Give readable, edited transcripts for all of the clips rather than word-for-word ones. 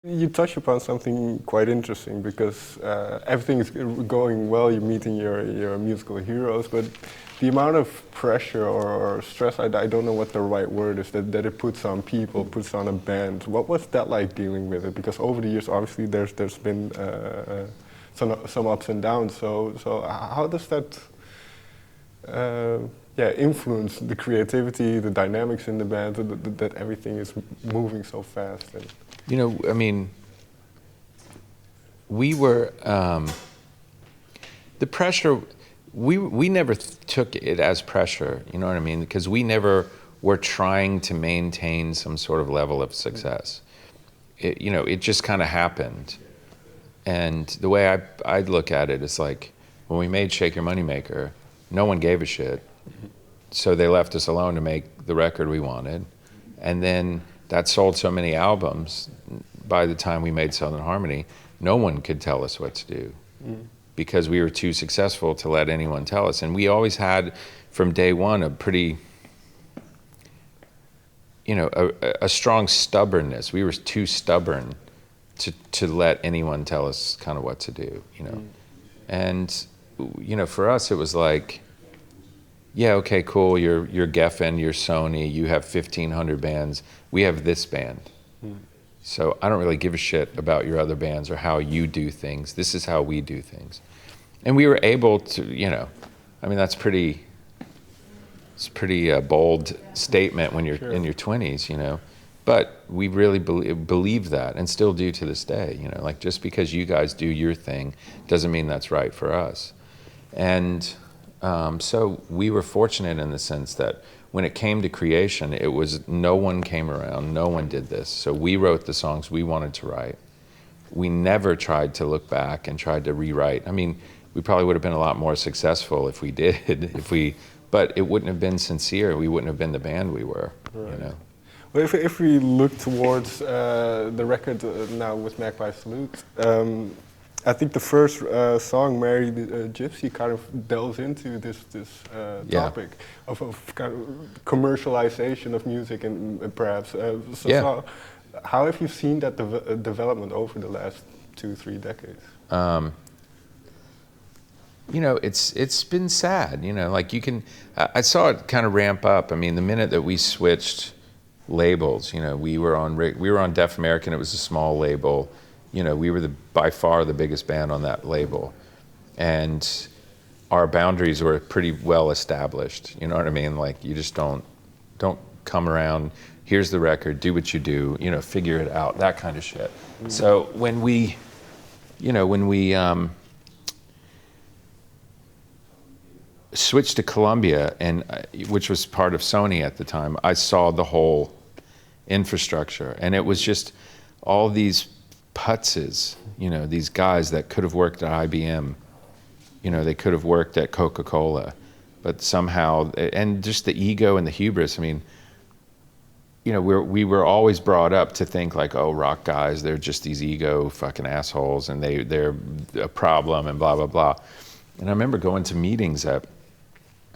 You touch upon something quite interesting because everything is going well. You're meeting your musical heroes, but the amount of pressure or stress, I don't know what the right word is, that it puts on people, puts on a band. What was that like dealing with it? Because over the years, obviously, there's been some ups and downs. So how does that influence the creativity, the dynamics in the band, that everything is moving so fast? You know, I mean, we were, the pressure, we never took it as pressure, you know what I mean? Because we never were trying to maintain some sort of level of success. It just kind of happened. And the way I'd look at it is like, when we made Shake Your Money Maker, no one gave a shit. So they left us alone to make the record we wanted. And then that sold so many albums. By the time we made Southern Harmony, no one could tell us what to do because we were too successful to let anyone tell us. And we always had, from day one, a pretty, a strong stubbornness. We were too stubborn to let anyone tell us kind of what to do, And, for us, it was like, yeah, okay, cool, you're Geffen, you're Sony, you have 1,500 bands. We have this band. So I don't really give a shit about your other bands or how you do things. This is how we do things. And we were able to, that's it's a pretty bold statement when you're in your 20s, But we really believe that and still do to this day, like just because you guys do your thing doesn't mean that's right for us. And so we were fortunate in the sense that when it came to creation, it was no one came around, no one did this. So we wrote the songs we wanted to write. We never tried to look back and tried to rewrite. I mean, we probably would have been a lot more successful if we did, but it wouldn't have been sincere. We wouldn't have been the band we were, Right. Well, if we look towards the record now with Magpie Salute, I think the first song, Mary the Gypsy, kind of delves into this topic of kind of commercialization of music and perhaps. So how have you seen that development over the last 2-3 decades? It's been sad. Like I saw it kind of ramp up. I mean, the minute that we switched labels, we were on Deaf American. It was a small label. We were by far the biggest band on that label, and our boundaries were pretty well established. You know what I mean? Like you just don't come around. Here's the record. Do what you do. Figure it out. That kind of shit. So when we switched to Columbia, and which was part of Sony at the time, I saw the whole infrastructure, and it was just all these putzes, these guys that could have worked at IBM, they could have worked at Coca-Cola, but somehow, and just the ego and the hubris. I mean, we were always brought up to think like, oh, rock guys, they're just these ego fucking assholes, and they're a problem, and blah blah blah. And I remember going to meetings at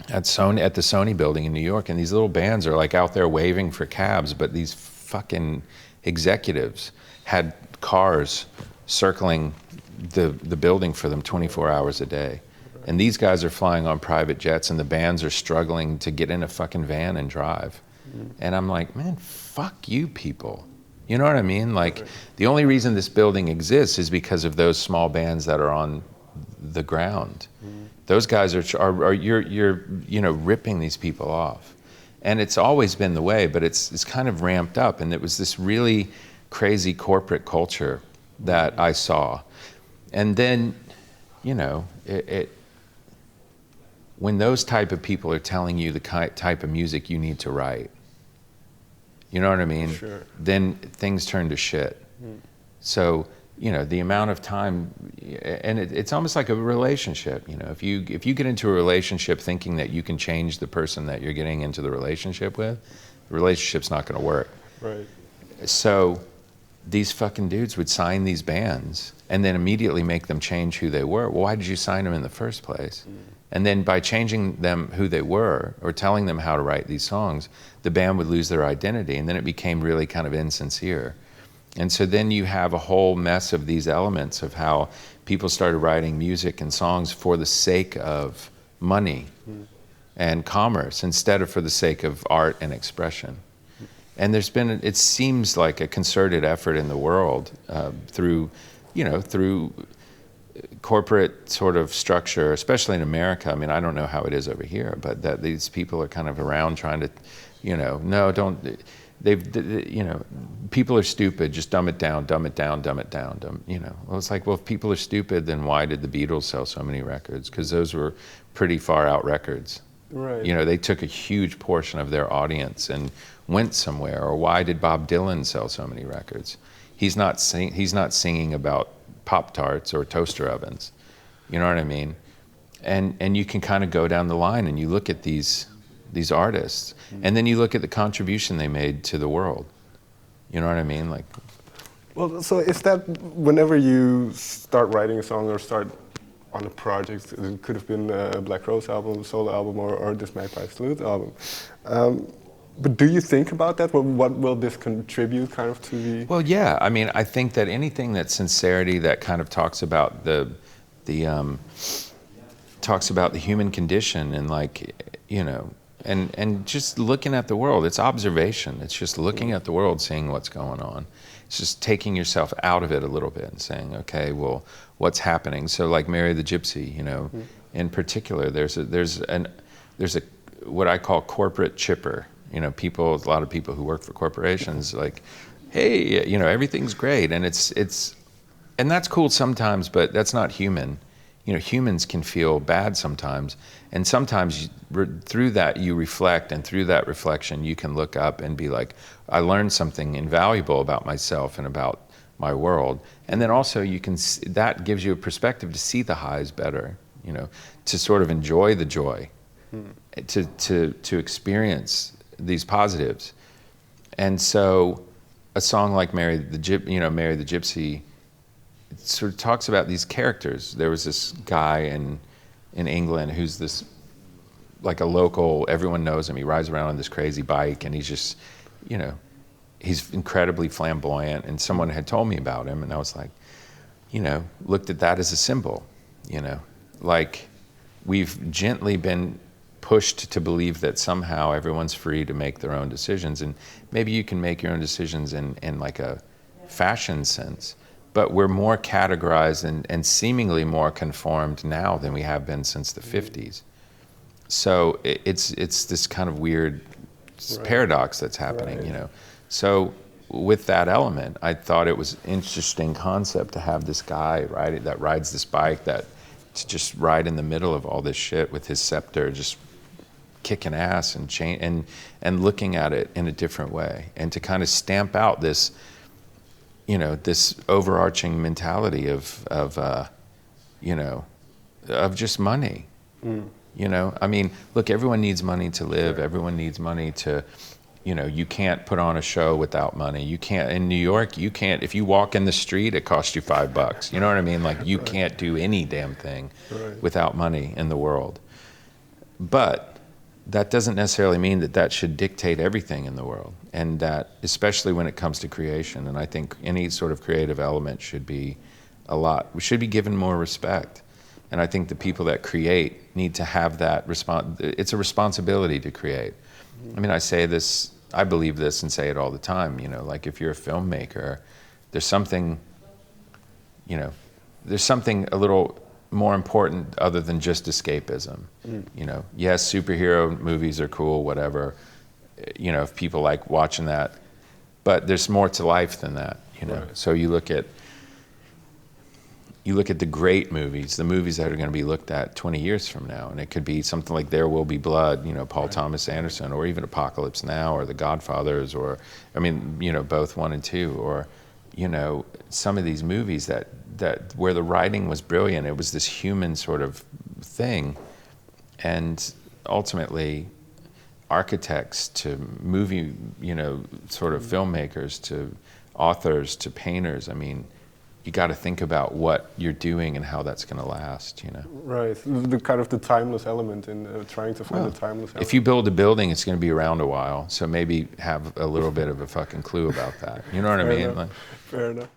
the Sony building in New York, and these little bands are like out there waving for cabs, but these fucking executives had cars circling the building for them 24 hours a day. And these guys are flying on private jets, and the bands are struggling to get in a fucking van and drive. And I'm like, man, fuck you people. You know what I mean? Like, the only reason this building exists is because of those small bands that are on the ground. Those guys you're ripping these people off. And it's always been the way, but it's kind of ramped up. And it was this really crazy corporate culture that I saw. And then, when those type of people are telling you the type of music you need to write, you know what I mean? Sure. Then things turn to shit. So, the amount of time, and it's almost like a relationship. If you get into a relationship thinking that you can change the person that you're getting into the relationship with, the relationship's not going to work. Right. So these fucking dudes would sign these bands and then immediately make them change who they were. Well, why did you sign them in the first place? And then by changing them who they were or telling them how to write these songs, the band would lose their identity, and then it became really kind of insincere. And so then you have a whole mess of these elements of how people started writing music and songs for the sake of money and commerce instead of for the sake of art and expression. And there's been, it seems like a concerted effort in the world through corporate sort of structure, especially in America. I mean, I don't know how it is over here, but that these people are kind of around trying to, no, don't, people are stupid, just dumb it down, dumb it down, dumb it down, Well, it's like, well, if people are stupid, then why did the Beatles sell so many records? Because those were pretty far out records. Right. They took a huge portion of their audience and went somewhere. Or why did Bob Dylan sell so many records? He's not singing about Pop-Tarts or toaster ovens. You know what I mean? And you can kind of go down the line and you look at these artists, and then you look at the contribution they made to the world. You know what I mean? Like, well, so is that whenever you start writing a song or start on a project, it could have been a Black Rose album, solo album, or this Magpie Salute album. But do you think about that? What will this contribute kind of to the... Well, yeah. I mean, I think that anything that's sincerity, that kind of talks about the human condition and like, and just looking at the world. It's observation. It's just looking at the world, seeing what's going on. It's just taking yourself out of it a little bit and saying, okay, well, what's happening? So like Mary the Gypsy, in particular, there's a what I call corporate chipper. A lot of people who work for corporations, like, hey, everything's great, and and that's cool sometimes, but that's not human. Humans can feel bad sometimes, and sometimes through that you reflect, and through that reflection you can look up and be like, I learned something invaluable about myself and about my world. And then also that gives you a perspective to see the highs better, to sort of enjoy the joy, to experience these positives. And so a song like Mary the Gypsy, it sort of talks about these characters. There was this guy in England who's this, like a local, everyone knows him. He rides around on this crazy bike, and he's just, he's incredibly flamboyant. And someone had told me about him, and I was like, looked at that as a symbol, like we've gently been pushed to believe that somehow everyone's free to make their own decisions, and maybe you can make your own decisions in like a fashion sense, but we're more categorized and seemingly more conformed now than we have been since the 50s. So it's this kind of weird paradox that's happening, So with that element, I thought it was an interesting concept to have this guy that rides this bike, that to just ride in the middle of all this shit with his scepter, just kicking ass and looking at it in a different way, and to kind of stamp out this, this overarching mentality of just money. I mean, look, everyone needs money to live. Everyone needs money to, you can't put on a show without money. You can't, in New York, you can't, if you walk in the street, it costs you $5. You know what I mean? Like, you can't do any damn thing without money in the world. But that doesn't necessarily mean that should dictate everything in the world. And that, especially when it comes to creation, and I think any sort of creative element should be we should be given more respect. And I think the people that create need to have that it's a responsibility to create. I mean, I believe this and say it all the time, like if you're a filmmaker, there's something a little more important other than just escapism. Yes, superhero movies are cool, whatever, if people like watching that, but there's more to life than that, So you look at the great movies, the movies that are going to be looked at 20 years from now, and it could be something like There Will Be Blood, Paul Thomas Anderson, or even Apocalypse Now, or The Godfathers, or, both 1 and 2, or, some of these movies that where the writing was brilliant. It was this human sort of thing, and ultimately architects to movie, sort of filmmakers to authors to painters. I mean, you got to think about what you're doing and how that's going to last, you know. Right, the kind of the timeless element in trying to find the timeless element. If you build a building, it's going to be around a while, so maybe have a little bit of a fucking clue about that. You know what I mean? Fair enough.